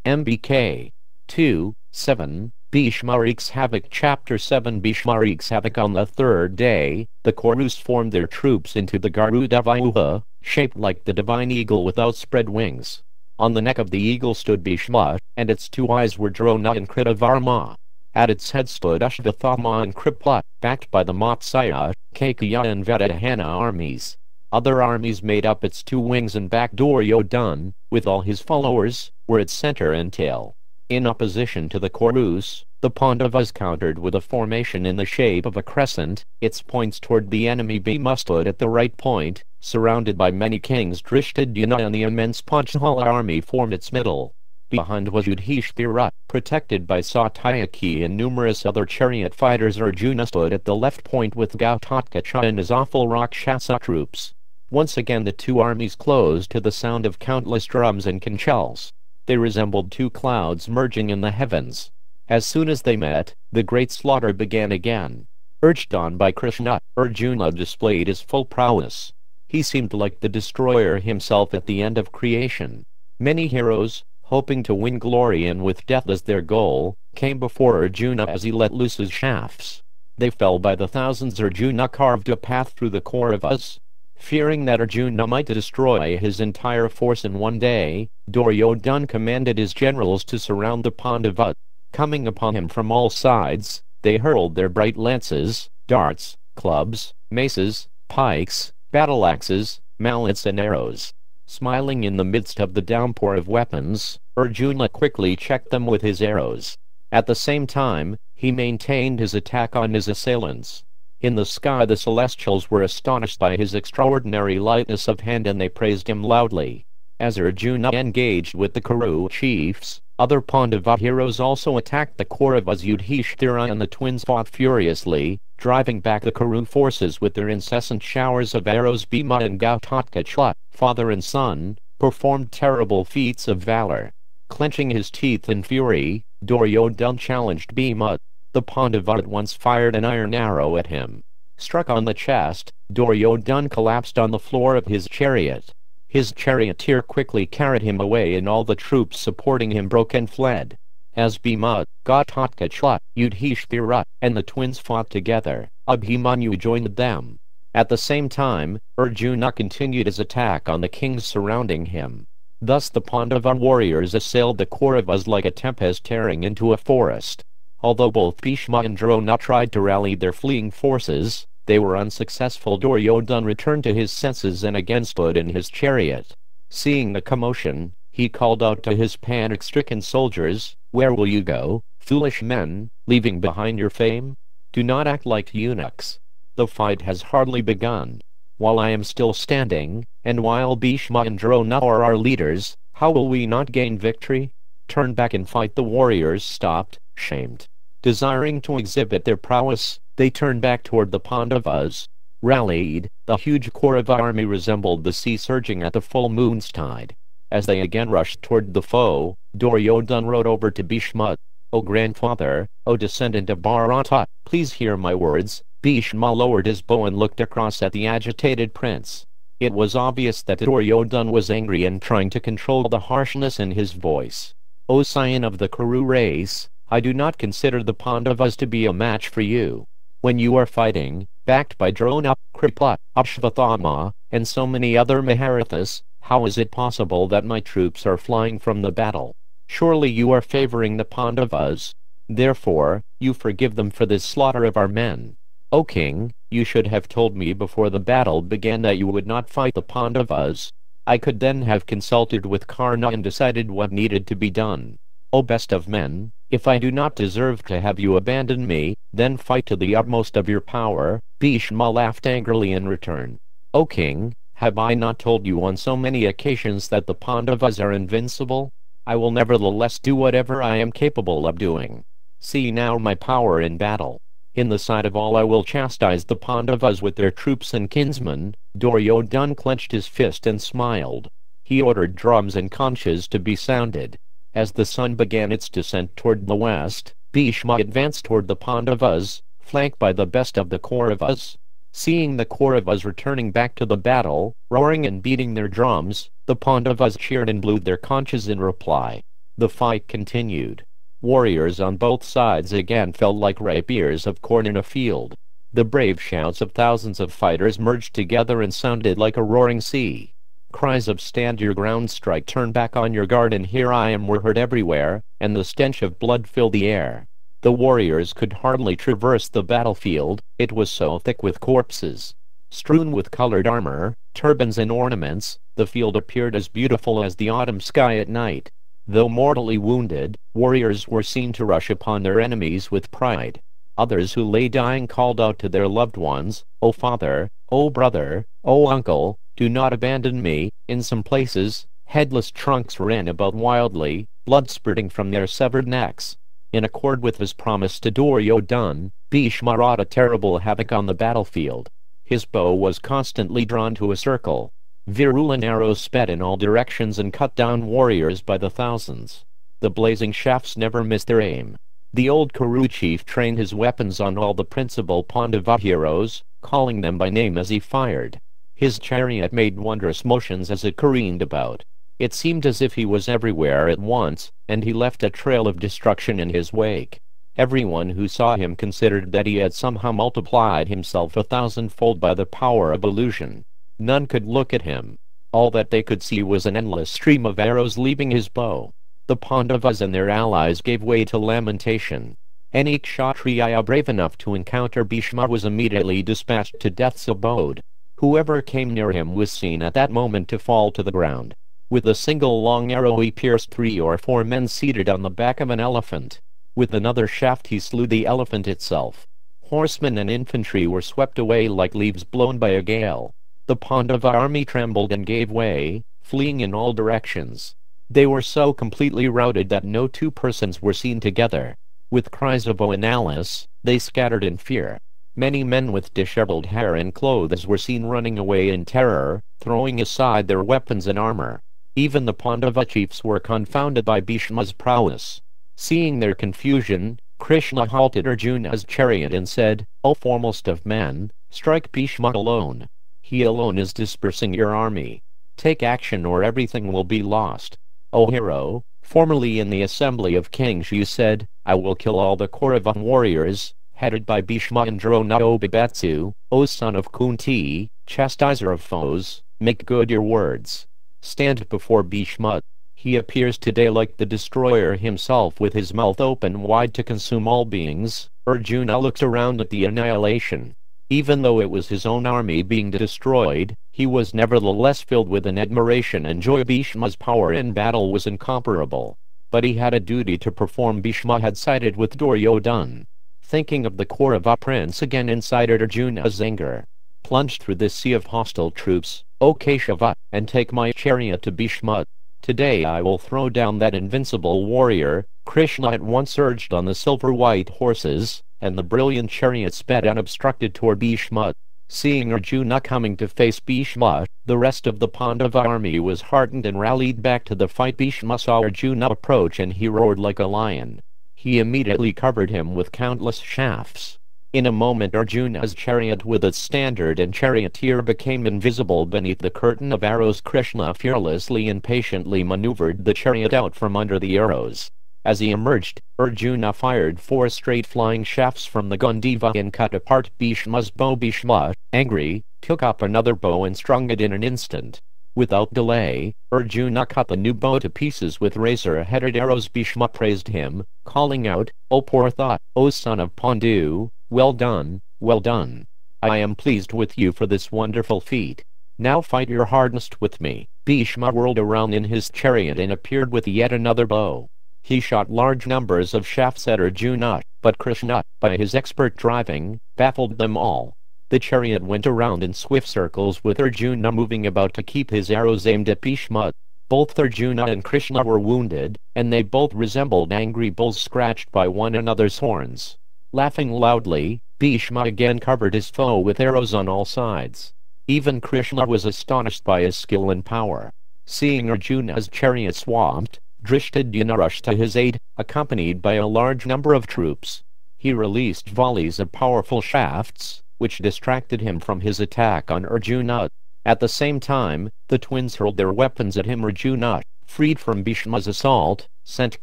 MBK 2:7. Bhishma wreaks havoc. Chapter 7. Bhishma wreaks havoc. On the third day, the Kurus formed their troops into the Garuda Vyuha, shaped like the divine eagle with outspread wings. On the neck of the eagle stood Bhishma, and its two eyes were Drona and Kritavarma. At its head stood Ashvathama and Kripla, backed by the Matsya, Kakya and Vedahana armies. Other armies made up its two wings and back. Duryodhana, with all his followers, were its center and tail. In opposition to the Kurus, the Pandavas countered with a formation in the shape of a crescent, its points toward the enemy. Bhima stood at the right point, surrounded by many kings. Drishtadyumna and the immense Panchahala army formed its middle. Behind was Yudhishthira, protected by Satyaki and numerous other chariot fighters. Arjuna stood at the left point with Ghatotkacha and his awful Rakshasa troops. Once again the two armies closed to the sound of countless drums and conchals. They resembled two clouds merging in the heavens. As soon as they met, the great slaughter began again. Urged on by Krishna, Arjuna displayed his full prowess. He seemed like the destroyer himself at the end of creation. Many heroes, hoping to win glory and with death as their goal, came before Arjuna as he let loose his shafts. They fell by the thousands. Arjuna carved a path through the Kauravas. Fearing that Arjuna might destroy his entire force in one day, Duryodhana commanded his generals to surround the Pandavas. Coming upon him from all sides, they hurled their bright lances, darts, clubs, maces, pikes, battle-axes, mallets and arrows. Smiling in the midst of the downpour of weapons, Arjuna quickly checked them with his arrows. At the same time, he maintained his attack on his assailants. In the sky the celestials were astonished by his extraordinary lightness of hand, and they praised him loudly. As Arjuna engaged with the Kuru chiefs, other Pandava heroes also attacked the Kauravas. Yudhishthira and the twins fought furiously, driving back the Kuru forces with their incessant showers of arrows. Bhima and Ghatotkacha, father and son, performed terrible feats of valor. Clenching his teeth in fury, Duryodhana challenged Bhima. The Pandava at once fired an iron arrow at him. Struck on the chest, Duryodhana collapsed on the floor of his chariot. His charioteer quickly carried him away, and all the troops supporting him broke and fled. As Bhima, Ghatotkacha, Yudhishthira, and the twins fought together, Abhimanyu joined them. At the same time, Arjuna continued his attack on the kings surrounding him. Thus the Pandava warriors assailed the Kauravas like a tempest tearing into a forest. Although both Bhishma and Drona tried to rally their fleeing forces, they were unsuccessful. Duryodhana returned to his senses and again stood in his chariot. Seeing the commotion, he called out to his panic-stricken soldiers, "Where will you go, foolish men, leaving behind your fame? Do not act like eunuchs. The fight has hardly begun. While I am still standing, and while Bhishma and Drona are our leaders, how will we not gain victory? Turn back and fight." The warriors stopped, shamed. Desiring to exhibit their prowess, they turned back toward the Pandavas. Rallied, the huge Kaurava army resembled the sea surging at the full moon's tide. As they again rushed toward the foe, Duryodhana rode over to Bhishma. "O grandfather, O descendant of Bharata, please hear my words." Bhishma lowered his bow and looked across at the agitated prince. It was obvious that Duryodhana was angry and trying to control the harshness in his voice. "O scion of the Kuru race, I do not consider the Pandavas to be a match for you. When you are fighting, backed by Drona, Kripla, Ashvathama, and so many other Maharathas, how is it possible that my troops are flying from the battle? Surely you are favoring the Pandavas. Therefore, you forgive them for this slaughter of our men. O king, you should have told me before the battle began that you would not fight the Pandavas. I could then have consulted with Karna and decided what needed to be done. O best of men, if I do not deserve to have you abandon me, then fight to the utmost of your power." Bhishma laughed angrily in return. "O king, have I not told you on so many occasions that the Pandavas are invincible? I will nevertheless do whatever I am capable of doing. See now my power in battle. In the sight of all I will chastise the Pandavas with their troops and kinsmen." Duryodhana clenched his fist and smiled. He ordered drums and conches to be sounded. As the sun began its descent toward the west, Bhishma advanced toward the Pandavas, flanked by the best of the Kauravas. Seeing the Kauravas returning back to the battle, roaring and beating their drums, the Pandavas cheered and blew their conches in reply. The fight continued. Warriors on both sides again fell like ripe ears of corn in a field. The brave shouts of thousands of fighters merged together and sounded like a roaring sea. Cries of "Stand your ground, strike, turn back on your guard, and here I am" were heard everywhere, and the stench of blood filled the air. The warriors could hardly traverse the battlefield, it was so thick with corpses. Strewn with colored armor, turbans and ornaments, the field appeared as beautiful as the autumn sky at night. Though mortally wounded, warriors were seen to rush upon their enemies with pride. Others who lay dying called out to their loved ones, "O father, O brother, O uncle, do not abandon me." In some places, headless trunks ran about wildly, blood spurting from their severed necks. In accord with his promise to Duryodhan, Bhishma wrought a terrible havoc on the battlefield. His bow was constantly drawn to a circle. Virulent arrows sped in all directions and cut down warriors by the thousands. The blazing shafts never missed their aim. The old Kuru chief trained his weapons on all the principal Pandava heroes, calling them by name as he fired. His chariot made wondrous motions as it careened about. It seemed as if he was everywhere at once, and he left a trail of destruction in his wake. Everyone who saw him considered that he had somehow multiplied himself 1,000-fold by the power of illusion. None could look at him. All that they could see was an endless stream of arrows leaving his bow. The Pandavas and their allies gave way to lamentation. Any Kshatriya brave enough to encounter Bhishma was immediately dispatched to death's abode. Whoever came near him was seen at that moment to fall to the ground. With a single long arrow he pierced 3 or 4 men seated on the back of an elephant. With another shaft he slew the elephant itself. Horsemen and infantry were swept away like leaves blown by a gale. The Pandava army trembled and gave way, fleeing in all directions. They were so completely routed that no 2 persons were seen together. With cries of "Oh Analysis," they scattered in fear. Many men with disheveled hair and clothes were seen running away in terror, throwing aside their weapons and armor. Even the Pandava chiefs were confounded by Bhishma's prowess. Seeing their confusion, Krishna halted Arjuna's chariot and said, "O foremost of men, strike Bhishma alone. He alone is dispersing your army. Take action or everything will be lost." "O hero, formerly in the assembly of kings you said, 'I will kill all the Kauravan warriors, headed by Bhishma and Drona o Bibetsu, O son of Kunti, chastiser of foes, make good your words. Stand before Bhishma. He appears today like the destroyer himself with his mouth open wide to consume all beings." Arjuna looked around at the annihilation. Even though it was his own army being destroyed, he was nevertheless filled with an admiration and joy. Bhishma's power in battle was incomparable. But he had a duty to perform. Bhishma had sided with Duryodhan. Thinking of the Kaurava prince again incited Arjuna's anger. "Plunge through this sea of hostile troops, O Keshava, and take my chariot to Bhishma. Today I will throw down that invincible warrior." Krishna at once urged on the silver-white horses, and the brilliant chariot sped unobstructed toward Bhishma. Seeing Arjuna coming to face Bhishma, the rest of the Pandava army was heartened and rallied back to the fight. Bhishma saw Arjuna approach and he roared like a lion. He immediately covered him with countless shafts. In a moment Arjuna's chariot with its standard and charioteer became invisible beneath the curtain of arrows. Krishna fearlessly and patiently maneuvered the chariot out from under the arrows. As he emerged, Arjuna fired 4 straight flying shafts from the Gandiva and cut apart Bhishma's bow. Bhishma, angry, took up another bow and strung it in an instant. Without delay, Arjuna cut the new bow to pieces with razor-headed arrows. Bhishma praised him, calling out, "O Partha, O son of Pandu, well done, well done. I am pleased with you for this wonderful feat. Now fight your hardest with me." Bhishma whirled around in his chariot and appeared with yet another bow. He shot large numbers of shafts at Arjuna, but Krishna, by his expert driving, baffled them all. The chariot went around in swift circles with Arjuna moving about to keep his arrows aimed at Bhishma. Both Arjuna and Krishna were wounded, and they both resembled angry bulls scratched by one another's horns. Laughing loudly, Bhishma again covered his foe with arrows on all sides. Even Krishna was astonished by his skill and power. Seeing Arjuna's chariot swamped, Drishtadyumna rushed to his aid, accompanied by a large number of troops. He released volleys of powerful shafts, which distracted him from his attack on Arjuna. At the same time, the twins hurled their weapons at him. Arjuna, freed from Bhishma's assault, sent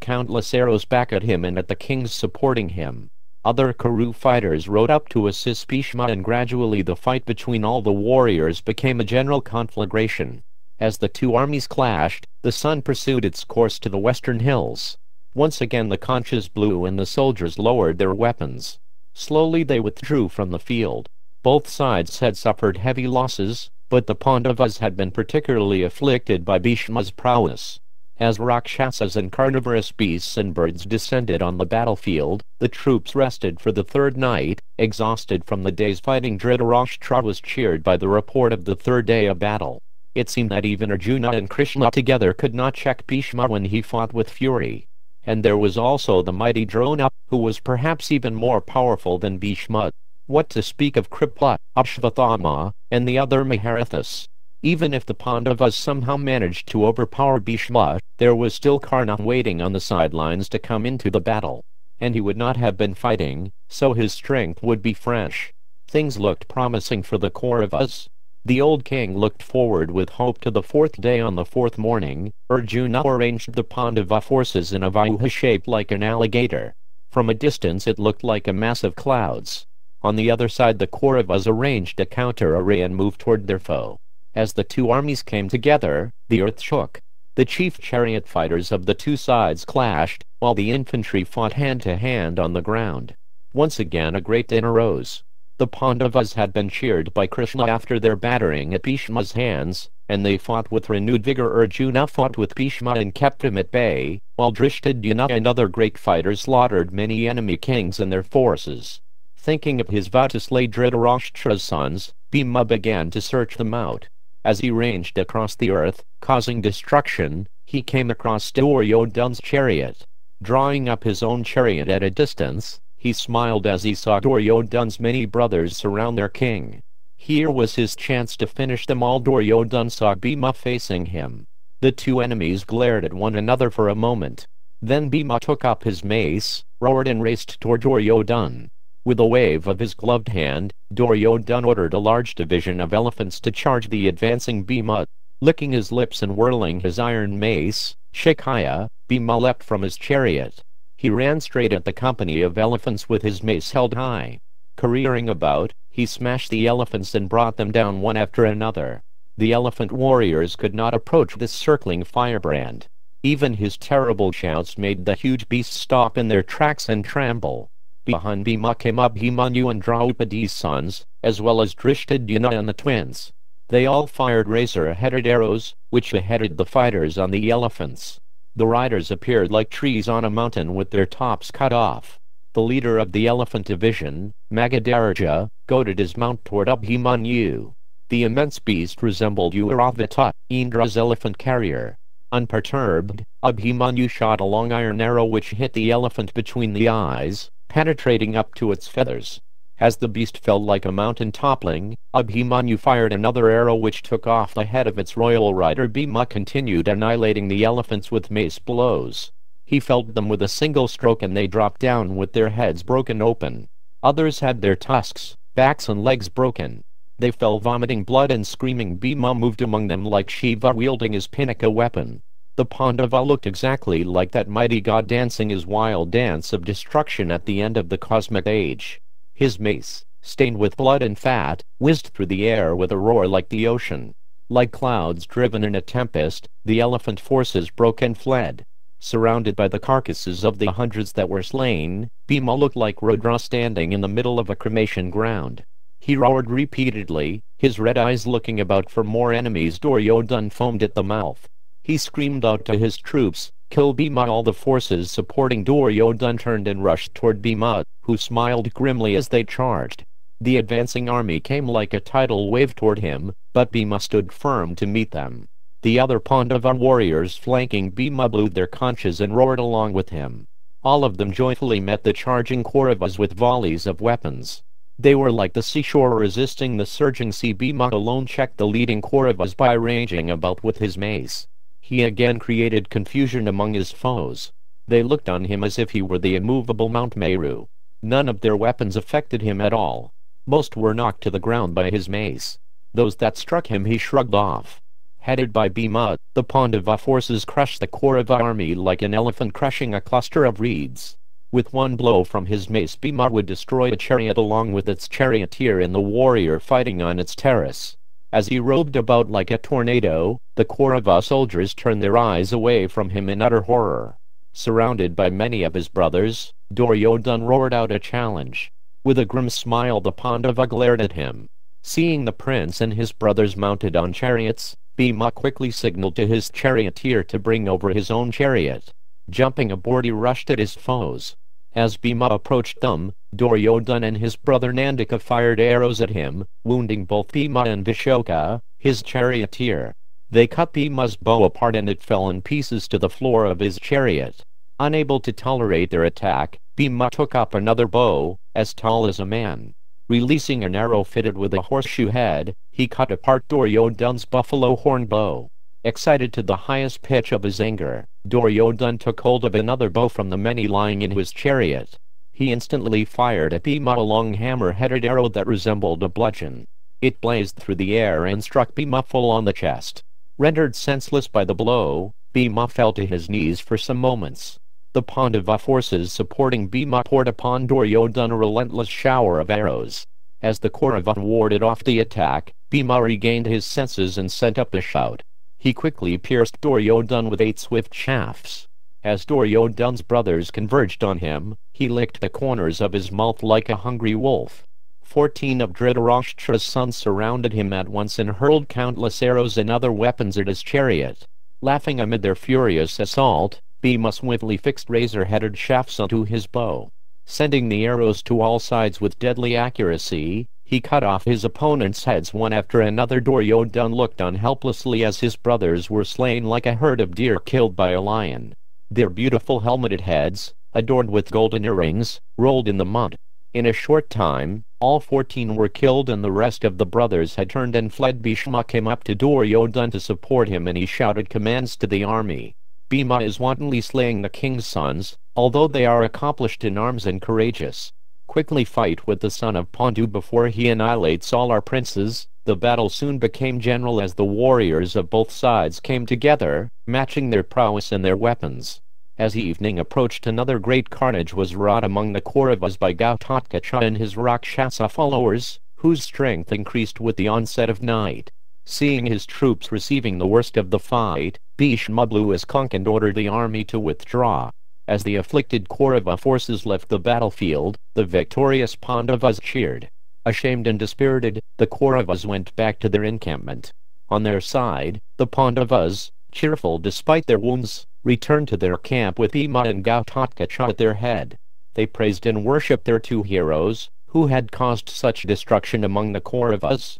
countless arrows back at him and at the kings supporting him. Other Kuru fighters rode up to assist Bhishma, and gradually the fight between all the warriors became a general conflagration. As the two armies clashed, the sun pursued its course to the western hills. Once again the conches blew and the soldiers lowered their weapons. Slowly they withdrew from the field. Both sides had suffered heavy losses, but the Pandavas had been particularly afflicted by Bhishma's prowess. As Rakshasas and carnivorous beasts and birds descended on the battlefield, the troops rested for the third night, exhausted from the day's fighting. Dhritarashtra was cheered by the report of the third day of battle. It seemed that even Arjuna and Krishna together could not check Bhishma when he fought with fury. And there was also the mighty Drona, who was perhaps even more powerful than Bhishma. What to speak of Kripa, Ashvathama, and the other Maharathas? Even if the Pandavas somehow managed to overpower Bhishma, there was still Karna waiting on the sidelines to come into the battle. And he would not have been fighting, so his strength would be fresh. Things looked promising for the Kauravas. The old king looked forward with hope to the fourth day. On the fourth morning, Arjuna arranged the Pandava forces in a vyuha shaped like an alligator. From a distance it looked like a mass of clouds. On the other side the Kauravas arranged a counter-array and moved toward their foe. As the two armies came together, the earth shook. The chief chariot fighters of the two sides clashed, while the infantry fought hand-to-hand on the ground. Once again a great din arose. The Pandavas had been cheered by Krishna after their battering at Bhishma's hands, and they fought with renewed vigor. Arjuna fought with Bhishma and kept him at bay, while Drishtadyumna and other great fighters slaughtered many enemy kings and their forces. Thinking of his vow to slay Dhritarashtra's sons, Bhima began to search them out. As he ranged across the earth, causing destruction, he came across Duryodhana's chariot. Drawing up his own chariot at a distance, he smiled as he saw Duryodhana's many brothers surround their king. Here was his chance to finish them all. Duryodhana saw Bhima facing him. The two enemies glared at one another for a moment. Then Bhima took up his mace, roared and raced toward Duryodhana. With a wave of his gloved hand, Duryodhana ordered a large division of elephants to charge the advancing Bhima. Licking his lips and whirling his iron mace, Shakya, Bhima leapt from his chariot. He ran straight at the company of elephants with his mace held high. Careering about, he smashed the elephants and brought them down one after another. The elephant warriors could not approach this circling firebrand. Even his terrible shouts made the huge beasts stop in their tracks and tremble. Behind Bhima came Abhimanyu and Draupadi's sons, as well as Drishtadyumna and the twins. They all fired razor-headed arrows, which beheaded the fighters on the elephants. The riders appeared like trees on a mountain with their tops cut off. The leader of the elephant division, Magadaraja, goaded his mount toward Abhimanyu. The immense beast resembled Airavata, Indra's elephant carrier. Unperturbed, Abhimanyu shot a long iron arrow which hit the elephant between the eyes, penetrating up to its feathers. As the beast fell like a mountain toppling, Abhimanyu fired another arrow which took off the head of its royal rider. Bhima continued annihilating the elephants with mace blows. He felled them with a single stroke and they dropped down with their heads broken open. Others had their tusks, backs and legs broken. They fell vomiting blood and screaming. Bhima moved among them like Shiva wielding his Pinaka weapon. The Pandava looked exactly like that mighty god dancing his wild dance of destruction at the end of the cosmic age. His mace, stained with blood and fat, whizzed through the air with a roar like the ocean. Like clouds driven in a tempest, the elephant forces broke and fled. Surrounded by the carcasses of the hundreds that were slain, Bhima looked like Rudra standing in the middle of a cremation ground. He roared repeatedly, his red eyes looking about for more enemies. Duryodhana foamed at the mouth. He screamed out to his troops, "Kill Bhima!" All the forces supporting Duryodhana turned and rushed toward Bhima, who smiled grimly as they charged. The advancing army came like a tidal wave toward him, but Bhima stood firm to meet them. The other Pandava warriors flanking Bhima blew their conches and roared along with him. All of them joyfully met the charging Kauravas with volleys of weapons. They were like the seashore resisting the surging sea. Bhima alone checked the leading Kauravas by ranging about with his mace. He again created confusion among his foes. They looked on him as if he were the immovable Mount Meru. None of their weapons affected him at all. Most were knocked to the ground by his mace. Those that struck him he shrugged off. Headed by Bhima, the Pandava forces crushed the Kaurava army like an elephant crushing a cluster of reeds. With one blow from his mace, Bhima would destroy a chariot along with its charioteer and the warrior fighting on its terrace. As he roved about like a tornado, the Kaurava soldiers turned their eyes away from him in utter horror. Surrounded by many of his brothers, Duryodhana roared out a challenge. With a grim smile, the Pandava glared at him. Seeing the prince and his brothers mounted on chariots, Bhima quickly signaled to his charioteer to bring over his own chariot. Jumping aboard, he rushed at his foes. As Bhima approached them, Duryodhana and his brother Nandika fired arrows at him, wounding both Bhima and Vishoka, his charioteer. They cut Bhima's bow apart and it fell in pieces to the floor of his chariot. Unable to tolerate their attack, Bhima took up another bow, as tall as a man. Releasing an arrow fitted with a horseshoe head, he cut apart Duryodhana's buffalo horn bow. Excited to the highest pitch of his anger, Duryodhana took hold of another bow from the many lying in his chariot. He instantly fired at Bhima a long hammer-headed arrow that resembled a bludgeon. It blazed through the air and struck Bhima full on the chest. Rendered senseless by the blow, Bhima fell to his knees for some moments. The Pandava forces supporting Bhima poured upon Duryodhana a relentless shower of arrows. As the Kaurava warded off the attack, Bhima regained his senses and sent up a shout. He quickly pierced Duryodhana with 8 swift shafts. As Duryodhana's brothers converged on him, he licked the corners of his mouth like a hungry wolf. 14 of Dhritarashtra's sons surrounded him at once and hurled countless arrows and other weapons at his chariot. Laughing amid their furious assault, Bhima swiftly fixed razor-headed shafts onto his bow. Sending the arrows to all sides with deadly accuracy, he cut off his opponents' heads one after another. Duryodhana looked on helplessly as his brothers were slain like a herd of deer killed by a lion. Their beautiful helmeted heads, adorned with golden earrings, rolled in the mud. In a short time, all 14 were killed and the rest of the brothers had turned and fled. Bhishma came up to Duryodhana to support him and he shouted commands to the army. Bhima is wantonly slaying the king's sons, although they are accomplished in arms and courageous. Quickly fight with the son of Pandu before he annihilates all our princes. The battle soon became general as the warriors of both sides came together, matching their prowess and their weapons. As evening approached, another great carnage was wrought among the Kauravas by Ghatotkacha and his Rakshasa followers, whose strength increased with the onset of night. Seeing his troops receiving the worst of the fight, Bhishma blew his conch and ordered the army to withdraw. As the afflicted Kaurava forces left the battlefield, the victorious Pandavas cheered. Ashamed and dispirited, the Kauravas went back to their encampment. On their side, the Pandavas, cheerful despite their wounds, returned to their camp with Bhima and Ghatotkacha at their head. They praised and worshipped their 2 heroes, who had caused such destruction among the Kauravas.